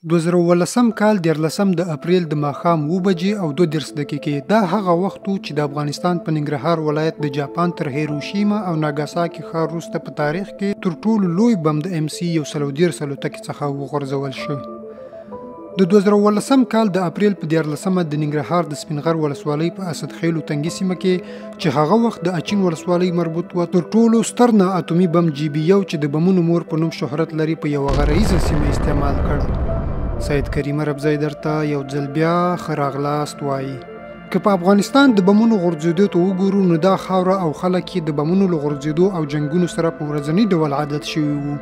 2018 کال 14 د اپریل د ماښام 7:02 دا هغه وخت و چې د افغانستان په ننګرهار ولایت د جاپان تر هیروشیما او ناګاساکي ښار وروسته په تاریخ کې تر ټولو لوی بم د MC-130 الوتکې څخه وغورځول شو. د 2018 کال د اپریل په 14 د ننګرهار د سپینغر ولسوالۍ په اسدخیلو تنګي سیمه کې چې هغه وخت د اچین ولسوالۍ مربوط و تر ټولو ستر اتومي بم GBU چې د بمونو مور په نوم شهرت لري په یوه غرهیزه سیمه استعمال کړ. سید کریم ربزی درته یو ځل بیا ښه راغلاست وایي. که په افغانستان د بمونو غورځېدو ته وګورو نو دا خاوره او خلک یې د بمونو له غورځېدو او جنګونو سره په ورځني ډول عادت شوي وو،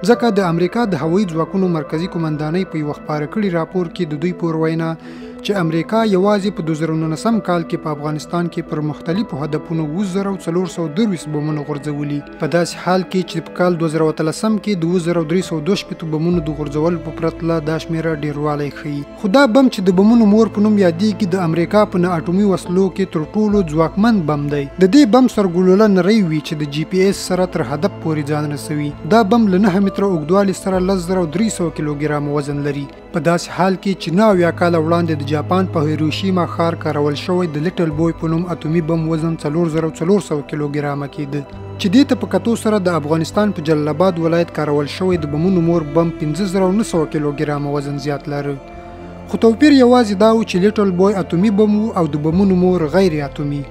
ځکه د امریکا د هوایي ځواکونو مرکزي قومندانۍ په یوه خپاره کړي راپور کې د دوی په وینا چې امریکا یوازې په 2019 کال کې په افغانستان کې پر مختلفو هدفونو 2420 بمونه غورځولي، په داسې حال کې چې په کال 2013 کې د 2312 بمونو د غورځولو په پرتله دا شمیره ډیروالی ښیي. خو دا بم چې د بمونو مور په نوم یادېږي د امریکا په نه اټومي وسلو کې تر ټولو ځواکمن بم دی. د دې بم سرګلوله نری وي چې د GPS سره تر هدف پورې ځان رسوي. دا بم له 9 متره اوږدوالي سره 10300 کیلوګرامه وزن لري، په داسې حال کې چې 9 کاله وړاندې د جاپان په هیروشیما ښار کارول شوی د لیټل بوی په نوم اتومي بم وزن 4400 کیلوګرامه کېده، چې دې ته په کتو سره د افغانستان په جلال آباد ولایت کارول شوی د بمونو مور بم 5900 کیلوګرامه وزن زیات لري. خو توپیر یوازې دا و چې لیټل بوی اتومي بم او د بمونو مور غیر اتومي.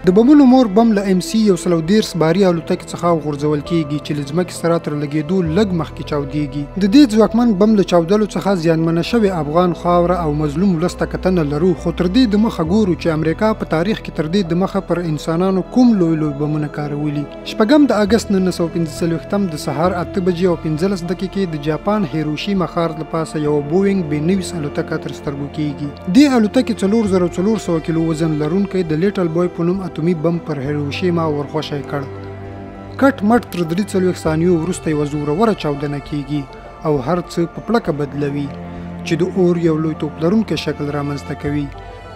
د بمونو مور بم له MC-130 باري الوتکې څخه غورځول کېږي چې له ځمکې سره تر لګېدو لږ مخکې چاودېږي. د دې ځواکمن بم له چاودلو څخه زیانمنه شوې افغان خاوره او مظلوم ولس ته کتنه لرو، خو تر دې د مخه ګورو چې امریکا په تاریخ کې تر دې د مخه پر انسانانو کوم لوی بمونه کارولي. 8 د اګست 1945 د سهار 8:15 د جاپان هیروشیما ښار له پاسه یو بوینګ B-90 الوتکه تر سترګو کېږي. دې الوتکې 4400 کیلو وزن لرونکی د لیټل بوی په نوم اتومي بم پر هیروشیما ورخوشی کړ. کټ مټ تر 43 ثانیو وروسته یوه زوروره چاودنه کېږي او هر څه په پړکه بدلوي چې د اور یو لوی توپ لرونکی شکل رامنځته کوي.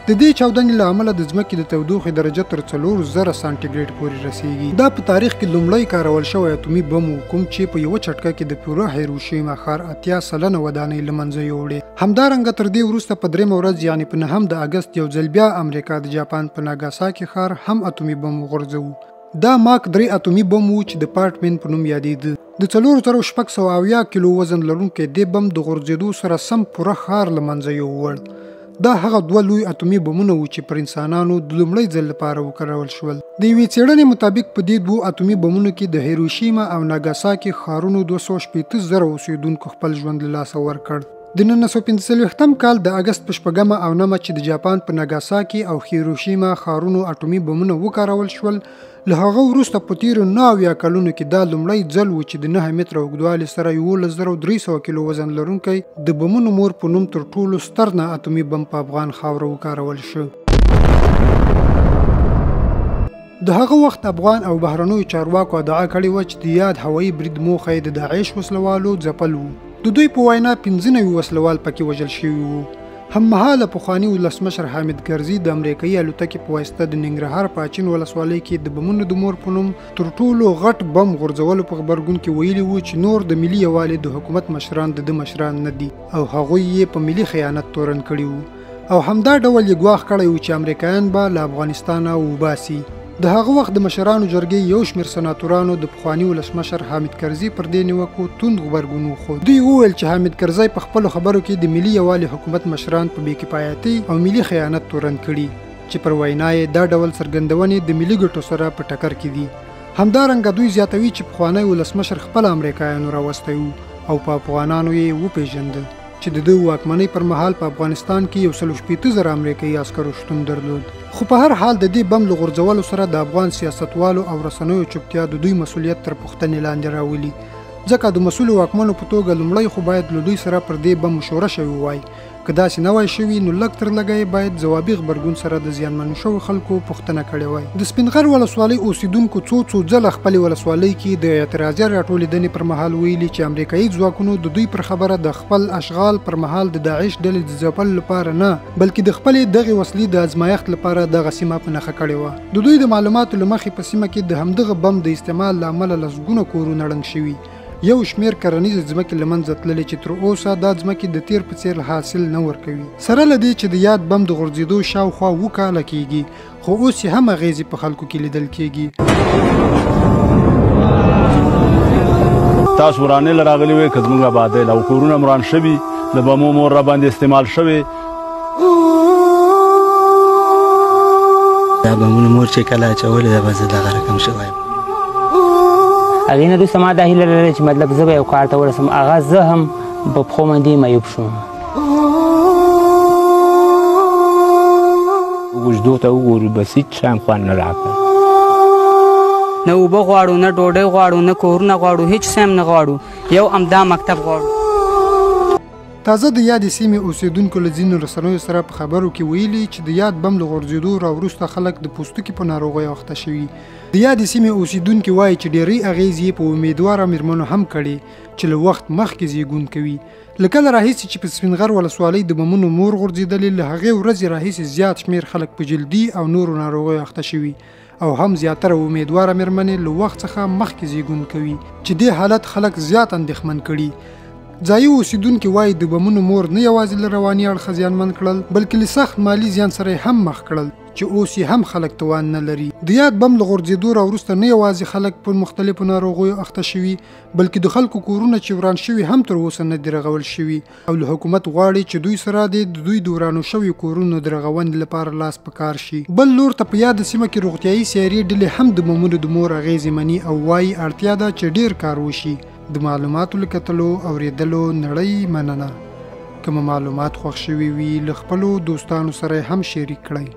د دې چاودنې له امله د ځمکې د تودوخې درجه تر 4000 سانټیګریډ پورې رسیږي. دا په تاریخ کې لومړی کارول شوی اتومي بم و، کوم چې په یوه چټکه کې د پوره هیروشیما ښار 80% ودانۍ له منځه یوړې. همدارنګه تر دې وروسته په 3 ورځ یعنې په 9 د اګست یو ځل بیا امریکا د جاپان په ناګاساکي ښار هم اتومي بم وغورځوه. دا ماک 3 اتومي بم و چې د پارټمن په نوم یادېده. د 4670 کیلو وزن لرونکی دې بم د غورځېدو سره سم پوره ښار له منځه یووړ. دا هغه دوه لوی اتومي بمونه وو چې پر انسانانو د لومړي ځل لپاره وکارول شول. د یوې څېړنې مطابق په دې دوو اتومي بمونو کې د هیروشیما او ناګاساکي ښارونو 280,000 اوسېدونکو خپل ژوند له لاسه ورکړ. د 1945 کال د اګست په 8 او 9 چې د جاپان په ناګاساکي او هیروشیما ښارونو اتومي بمونه وکارول شول، له هغه وروسته په تیرو 9 کلونو کې دا لومړی ځل و چې د 9 متره اوږدوالي سره 11300 کیلو وزن لرونکی د بمونو مور په نوم تر ټولو ستر اتومي بم په افغان خاوره وکارول شو. د هغه وخت افغان او بهرنیو چارواکو ادعا کړې وه چې د یاد هوایي برید موخه یې د داعش وسلوالو ځپل وو. د دوی په وینا 15 وسلوال پکې وژل شوي وو. هممهاله پخواني ولسمشر حامد کرزي د امریکایي الوتکې په واسطه د ننګرهار په اچین ولسوالۍ کې د بمونو د مور په نوم تر ټولو غټ بم غورځولو په غبرګون کې ویلي وو چې نور د ملي یووالي د حکومت مشران د مشران نه دي او هغوی یې په ملي خیانت تورن کړي وو، او همدا ډول یې ګواښ کړی وو چې امریکایان به له افغانستانه وباسي. د هغه وخت د مشرانو جرګې یو شمېر سناتورانو د پخواني ولسمشر حامد کرزي پر دې نیوکو توند غبرګون وښود. دوی وویل چې حامد کرزي په خپلو خبرو کې د ملي یووالي حکومت مشران په بېکفایتۍ او ملي خیانت تورن کړي، چې پر وینا یې دا ډول څرګندونې د ملي ګټو سره په ټکر کې دي. همدارنګه دوی زیاتوي چې پخوانی ولسمشر خپل امریکایانو راوستی وو او په افغانانو یې وپېژنده چې د دوی واکمنۍ پر مهال په افغانستان کې 160,000 امریکایي عسکرو شتون درلود. خو په هر حال د دې بم له غورځولو سره د افغان سیاستوالو او رسنیو چوپتیا د دوی مسؤلیت تر پوښتنې لاندې راولي، ځکه د مسؤلو واکمنو په توګه لومړی خو باید له دوی سره پر دې بم مشوره شوې وای. که داسې نه وای شوي نو لږ تر لږه یې باید ځوابي غبرګون سره د زیانمنو شوو خلکو پوښتنه کړې وای. د سپینغر ولسوالۍ اوسېدونکو څو ځله خپلې ولسوالۍ کې د اعتراضي راټولېدنې پر مهال ویلي چې امریکایي ځواکونو د دوی پر خبره د خپل اشغال پر مهال د داعش ډلې د ځپلو لپاره نه، بلکې د خپلې دغې وسلې د ازمایښت لپاره دغه سیمه په نښه کړې وه. د دوی د معلوماتو له مخې په سیمه کې د همدغه بم د استعمال له امله لسګونه کورونه ړنګ شوي یو شمېر کرنیزې ځمکې له منځه تللې چې تر اوسه دا ځمکې د تیر په څېر حاصل نه ورکوي. سره له دې چې د یاد بم د غورځېدو شاوخوا 7 کاله کېږي، خو اوس یې هم اغېزې په خلکو کې لیدل کېږي. تاسو ورانې له راغلي وئ که زموږ آبادۍ له او کورونه وران شوي، د بمو مور راباندې استعمال شوی. دا بمونه مور چې کله اچولې ده، بس دغه رقم شوی. هغې نه وروسته ما دا هیله لرله چې مطلب زه به یو کار ته ورسم. هغه زه هم په پښو باندې معیوب شوم. اوږدو ته وګورو بس هېڅ شی هم خوند نه راکړ. نه اوبه غواړو، نه ډوډۍ غواړو، نه کورونه غواړو، هېڅ شی هم نه غواړو، یو همدا مکتب غواړو. تازه د یادې سیمې اوسېدونکو له ځینو رسنیو سره په خبرو کې ویلي چې د یاد بم له غورځېدو راوروسته خلک د پوستکي په ناروغیو اخته شوي. د یادې سیمې اوسېدونکي وایي چې ډېری اغېزې یې په امیدواره مېرمنو هم کړي چې له وخت مخکې زیږون کوي. له کله راهیسې چې په سپینغر ولسوالۍ د بمونو مور غورځېدلې، له هغې ورځې راهیسې زیات شمېر خلک په جلدي او نورو ناروغیو اخته شوي او هم زیاتره امیدواره مېرمنې له وخت څخه مخکې زیږون کوي چې دې حالت خلک زیات اندېښمن کړي. ځایي اوسېدونکي وایي د بمونو مور نه یوازې له رواني اړخه زیانمن کړل، بلکې له سخت مالي زیان سره هم مخ کړل چې اوس یې هم خلک توان نه لري. د یاد بم له غورځېدو راوروسته نه یوازې خلک په مختلفو ناروغیو اخته شوي، بلکې د خلکو کورونه چې وران شوي هم تر اوسه نه دي رغول شوي او له حکومت غواړي چې دوی سره د دوی د ورانو شویو کورونو د رغونې لپاره لاس په کار شي. بل لور ته په یاده سیمه کې روغتیایي سیارې ډلې هم د بمونو د مور اغېزې مني او وایي اړتیا ده چې ډېر کار وشي. د معلوماتو له کتلو اورېدلو نړۍ مننه. که مو معلومات خوښ شوي وي، له خپلو دوستانو سره هم شریک کړئ.